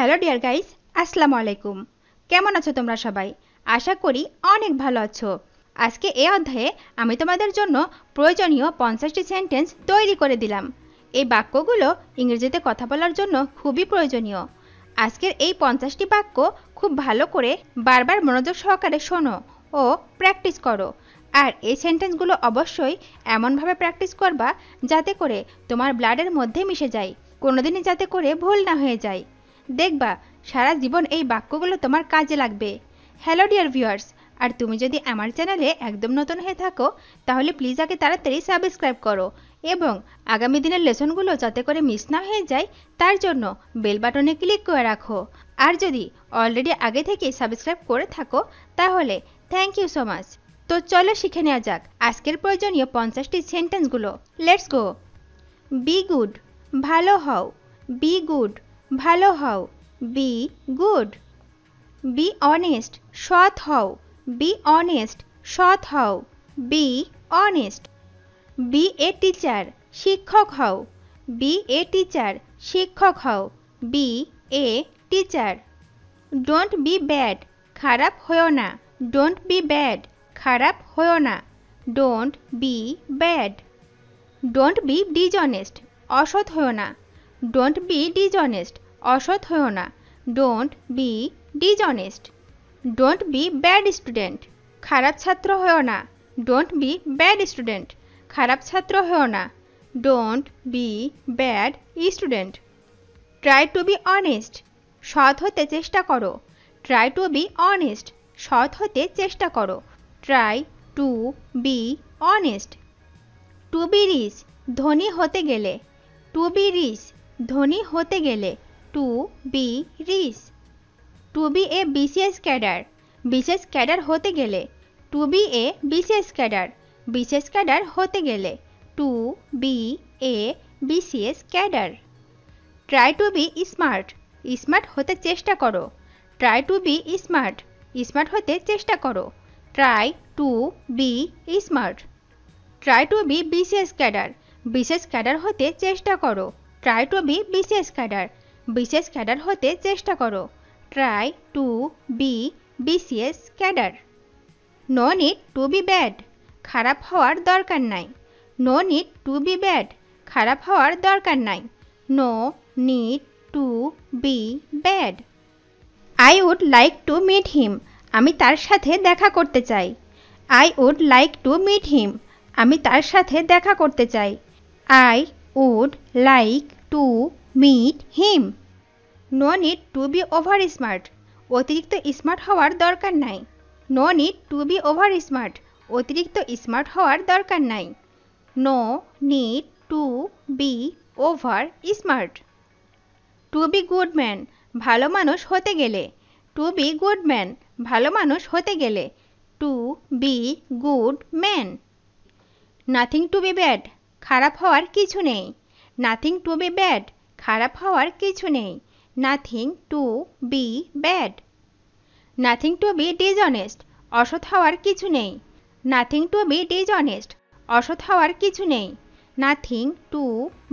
Hello dear guys, আসসালামু আলাইকুম। কেমন আছো তোমরা সবাই? আশা করি অনেক ভালো আছো। আজকে এই অধ্যায়ে আমি তোমাদের জন্য প্রয়োজনীয় 50টি সেন্টেন্স তৈরি করে দিলাম। এই বাক্যগুলো ইংরেজিতে কথা বলার জন্য খুবই প্রয়োজনীয়। আজকের এই 50টি বাক্য খুব ভালো করে বারবার মনোযোগ সহকারে শোনো ও প্র্যাকটিস করো। আর এই সেন্টেন্সগুলো অবশ্যই এমনভাবে প্র্যাকটিস করবা যাতে করে তোমার ব্লাডের মধ্যে মিশে যায়, কোনোদিনই যাতে করে ভুল না হয়ে যায়। দেখবা সারা জীবন এই বাক্যগুলো তোমার কাজে লাগবে। হ্যালো ডিয়ার ভিউয়ার্স, আর তুমি যদি আমার চ্যানেলে একদম নতুন হয়ে থাকো তাহলে প্লিজ আগে তাড়াতাড়ি সাবস্ক্রাইব করো এবং আগামী দিনের লেসনগুলো যাতে করে মিস না হয়ে যায় তার জন্য বেল বাটনে ক্লিক করে রাখো। আর যদি অলরেডি আগে থেকে সাবস্ক্রাইব করে থাকো তাহলে থ্যাংক ইউ সো মাচ। তো চলো শিখে নেওয়া যাক আজকের প্রয়োজনীয় 50টি সেন্টেন্সগুলো। Let's go. বি গুড, ভালো হও। বি গুড, ভালো হও। Be good. বি অনেস্ট, সৎ হও। বি অনেস্ট, সৎ হও। Be honest. Be a teacher, শিক্ষক হও। বি এ টিচার, শিক্ষক হও। Be a teacher. Don't be bad, খারাপ হও না। ডোন্ট বি ব্যাড, খারাপ হও না। Don't be bad. Don't be dishonest, অসৎ হও না। ডোন্ট বি ডিসঅনেস্ট, অসৎ হও না। Don't be dishonest. Don't be bad student, খারাপ ছাত্র হও না। ডোন্ট বি ব্যাড স্টুডেন্ট, খারাপ ছাত্র হও না। Don't be bad student. Try to be honest, সৎ হতে চেষ্টা করো। ট্রাই টু বি অনেস্ট, সৎ হতে চেষ্টা করো। Try to be honest. To be rich, ধনী হতে গেলে। টু বি রিচ, ধনী হতে গেলে। To be rich. To be a BCS cadre, বিশেষ ক্যাডার হতে গেলে। To be a BCS cadre, বিশেষ ক্যাডার হতে গেলে। To be a BCS cadre. Try to be smart, smart হতে চেষ্টা করো। Try to be smart, smart হতে চেষ্টা করো। Try to be smart. Try to be BCS cadre, বিশেষ ক্যাডার হতে চেষ্টা করো। Try to be BCS cadre, বিশেষ ক্যাডার হতে চেষ্টা করো। Try to be BCS cadre. No need to be bad, খারাপ হওয়ার দরকার নাই। No need to be bad, খারাপ হওয়ার দরকার নাই। No need to be bad. I would like to meet him, আমি তার সাথে দেখা করতে চাই। I would like to meet him, আমি তার সাথে দেখা করতে চাই। I would like to meet him. No need to be over smart, অতিরিক্ত স্মার্ট হওয়ার দরকার নাই। No need to be over smart, অতিরিক্ত স্মার্ট হওয়ার দরকার নাই। No need to be over smart. To be good man, ভালো মানুষ হতে গেলে। টু বি গুড ম্যান, ভালো মানুষ হতে গেলে। To be good man. Nothing to be bad, খারাপ হওয়ার কিছু নেই। নাথিং টু বি ব্যাড, খারাপ হওয়ার কিছু নেই। Nothing to be bad. Nothing to be dishonest, অসৎ হওয়ার কিছু নেই। নাথিং টু বি ডিসঅনেস্ট, অসৎ হওয়ার কিছু নেই। Nothing to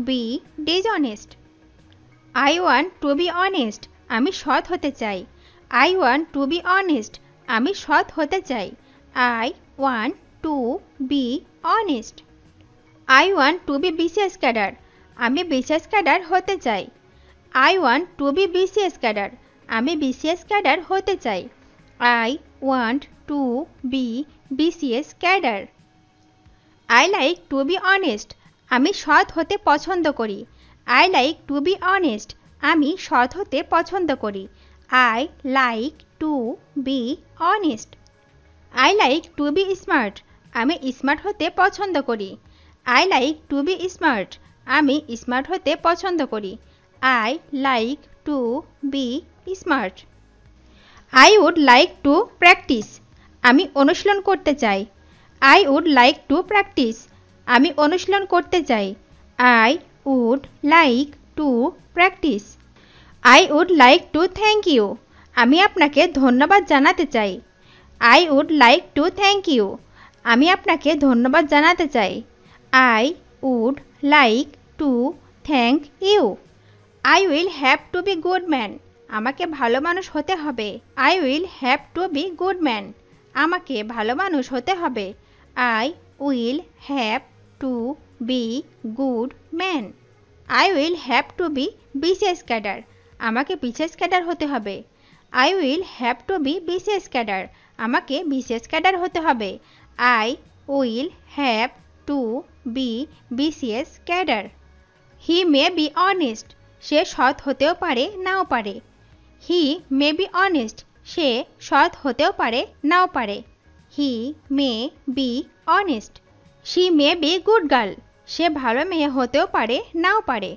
be dishonest. I want to be honest, আমি সৎ হতে চাই। I want to be honest, আমি সৎ হতে চাই। I want to be honest. I want to be BCS cadre, আমি বিশেষ ক্যাডার হতে চাই। I want to be BCS cadre, আমি বিসিএস ক্যাডার হতে চাই। I want to be BCS cadre. I like to be honest, আমি সৎ হতে পছন্দ করি। I like to be honest, আমি সৎ হতে পছন্দ করি। I like to be honest. I like to be smart, আমি স্মার্ট হতে পছন্দ করি। I like to be smart, আমি স্মার্ট হতে পছন্দ করি। I like to be smart. I would like to practise, আমি অনুশীলন করতে চাই। I would like to practise, আমি অনুশীলন করতে চাই। I would like to practise. I would like to thank you, আমি আপনাকে ধন্যবাদ জানাতে চাই। I would like to thank you, আমি আপনাকে ধন্যবাদ জানাতে চাই। I would like to thank you. I will have to be good man, আমাকে ভালো মানুষ হতে হবে। I will have to be good man. আমাকে ভালো মানুষ হতে হবে। I will have to be good man. I will have to be BCS cadre. আমাকে বিসিএস ক্যাডার হতে হবে। I will have to be BCS cadre. আমাকে বিসিএস ক্যাডার হতে হবে। I will have to be BCS cadre. He may be honest. সে সৎ হতেও পারে নাও পারে। He may be honest. সে সৎ হতেও পারে নাও পারে। He may be honest. She may be good girl. সে ভালো মেয়ে হতেও পারে নাও পারে।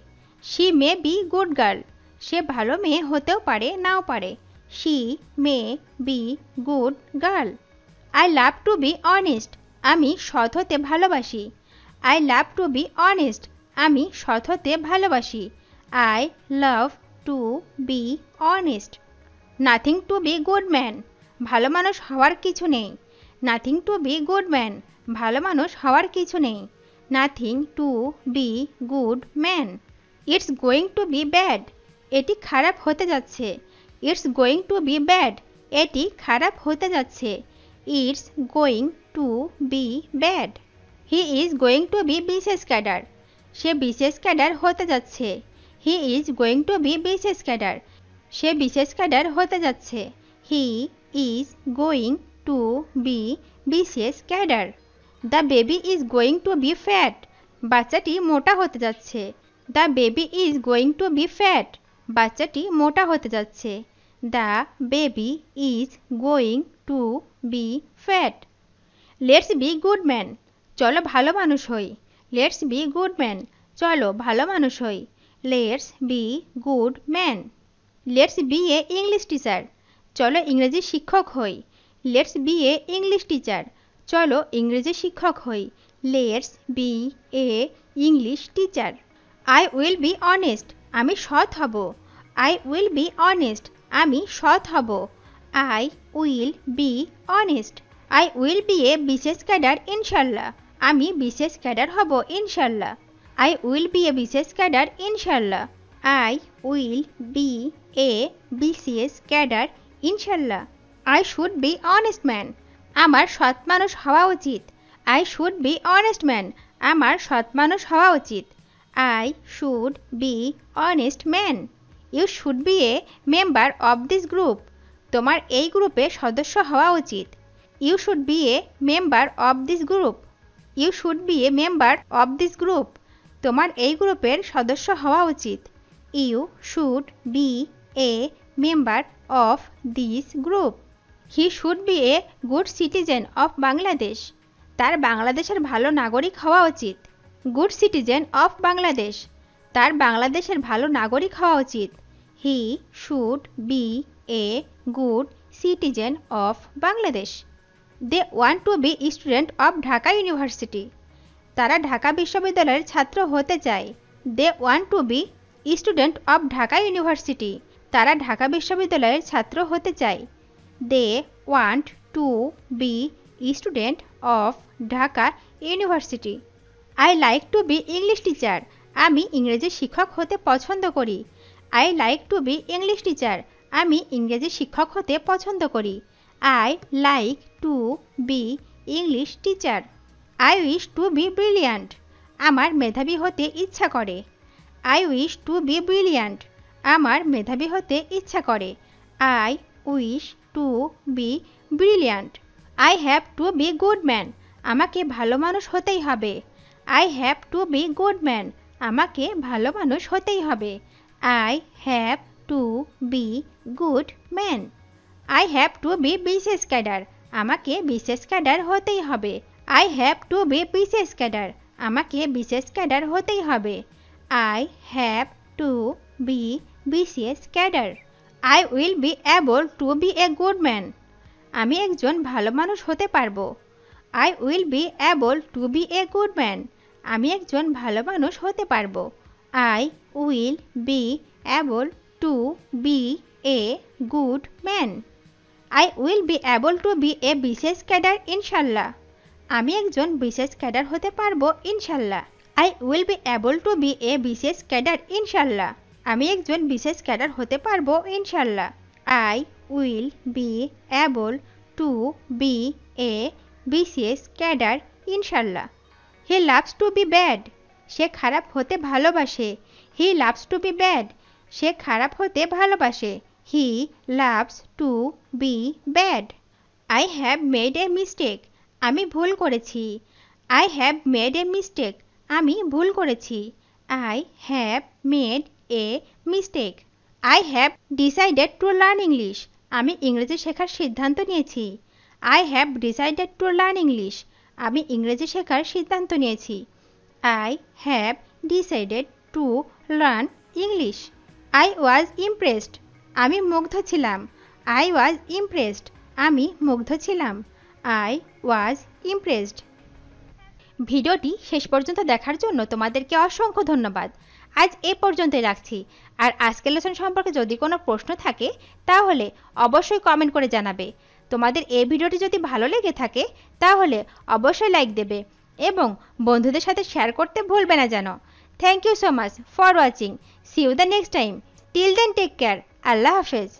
She may be good girl. সে ভালো মেয়ে হতেও পারে নাও পারে। She may be good girl. I love to be honest. আমি সৎ হতে ভালোবাসি। I love to be honest. আমি সৎ হতে ভালোবাসি। I love to be honest. Nothing to be good man. ভালো মানুষ হওয়ার কিছু নেই। Nothing to be good man. ভালো মানুষ হওয়ার কিছু নেই। Nothing to be good man. It's going to be bad. এটি খারাপ হতে যাচ্ছে। It's going to be bad. এটি খারাপ হতে যাচ্ছে। It's going to be bad. He is going to be BCS cadre. সে বিসিএস ক্যাডার হতে যাচ্ছে। He is going to be BCS cadre. সে বিসিএস ক্যাডার হতে যাচ্ছে। He is going to be BCS cadre. The baby is going to be fat. বাচ্চাটি মোটা হতে যাচ্ছে। The baby is going to be fat. বাচ্চাটি মোটা হতে যাচ্ছে। The baby is going to be fat. Let's be good man. চলো ভালো মানুষ হই। Let's be good man. চলো ভালো মানুষ হই। Let's be good man. Let's be a English teacher. চলো ইংরেজি শিক্ষক হই। Let's be a English teacher. চলো ইংরেজি শিক্ষক হই। Let's be a English teacher. I will be honest. আমি সৎ হব। I will be honest. আমি সৎ হব। I will be honest. I will be a BCS cadre ইনশাল্লাহ। আমি বিসিএস ক্যাডার হব ইনশাল্লাহ। I will be a BCS cadre ইনশাল্লাহ। I will be a BCS cadre ইনশাল্লাহ। I should be honest man. আমার সৎ মানুষ হওয়া উচিত। I should be honest man. আমার সৎ মানুষ হওয়া উচিত। I should be honest man. You should be a member of this group. তোমার এই গ্রুপে সদস্য হওয়া উচিত। You should be a member of this group. You should be a member of this group. তোমার এই গ্রুপের সদস্য হওয়া উচিত। You should be a member of this group. He should be a good citizen of Bangladesh. তার বাংলাদেশের ভালো নাগরিক হওয়া উচিত। Good citizen of Bangladesh. তার বাংলাদেশের ভালো নাগরিক হওয়া উচিত। He should be a good citizen of Bangladesh. They want to be student of Dhaka university. তারা ঢাকা বিশ্ববিদ্যালয়ের ছাত্র হতে চায়। They want to be student of Dhaka university. তারা ঢাকা বিশ্ববিদ্যালয়ের ছাত্র হতে চায়। They want to be student of Dhaka university. I like to be English teacher. আমি ইংরেজি শিক্ষক হতে পছন্দ করি। I like to be English teacher. আমি ইংরেজি শিক্ষক হতে পছন্দ করি। I like to be English teacher. I wish to be brilliant. আমার মেধাবী হতে ইচ্ছা করে। I wish to be brilliant. আমার মেধাবী হতে ইচ্ছা করে। I wish to be brilliant. I have to be good man. আমাকে ভালো মানুষ হতেই হবে। I have to be good man. আমাকে ভালো মানুষ হতেই হবে। I have to be good man. I have to be BCS cadre. আমাকে বিসিএস ক্যাডার হতেই হবে। I have to be BCS cadre. আমাকে বিসিএস ক্যাডার হতেই হবে। I have to be BCS cadre. I will be able to be a good man. আমি একজন ভালো মানুষ হতে পারবো। I will be able to be a good man. আমি একজন ভালো মানুষ হতে পারবো। I will be able to be a good man. I will be able to be a BCS cadre ইনশাল্লাহ। আমি একজন বিসিএস ক্যাডার হতে পারবো ইনশাল্লাহ। I will be able to be a BCS cadre ইনশাল্লাহ। আমি একজন বিশেষ ক্যাডার হতে পারবো ইনশাল্লাহ। I will be able to be a বিশেষ ক্যাডার ইনশাল্লাহ। He loves to be bad. সে খারাপ হতে ভালোবাসে। He loves to be bad. সে খারাপ হতে ভালোবাসে। He loves to be bad. I have made a mistake. আমি ভুল করেছি। I have made a mistake. আমি ভুল করেছি। I have made a mistake. I have decided to learn English. আমি ইংরেজি শেখার সিদ্ধান্ত নিয়েছি। I have decided to learn English. আমি ইংরেজি শেখার সিদ্ধান্ত নিয়েছি। I have decided to learn English. I was impressed. আমি মুগ্ধ ছিলাম। I was impressed. আমি মুগ্ধ ছিলাম। I was impressed. ভিডিওটি শেষ পর্যন্ত দেখার জন্য তোমাদেরকে অসংখ্য ধন্যবাদ। আজ এ পর্যন্তই রাখছি। আর আজকের লেসন সম্পর্কে যদি কোনো প্রশ্ন থাকে তাহলে অবশ্যই কমেন্ট করে জানাবে। তোমাদের এই ভিডিওটি যদি ভালো লেগে থাকে তাহলে অবশ্যই লাইক দেবে এবং বন্ধুদের সাথে শেয়ার করতে ভুলবে না যেন। Thank you so much for watching. See you the next time. Till then take care. আল্লাহ হাফেজ।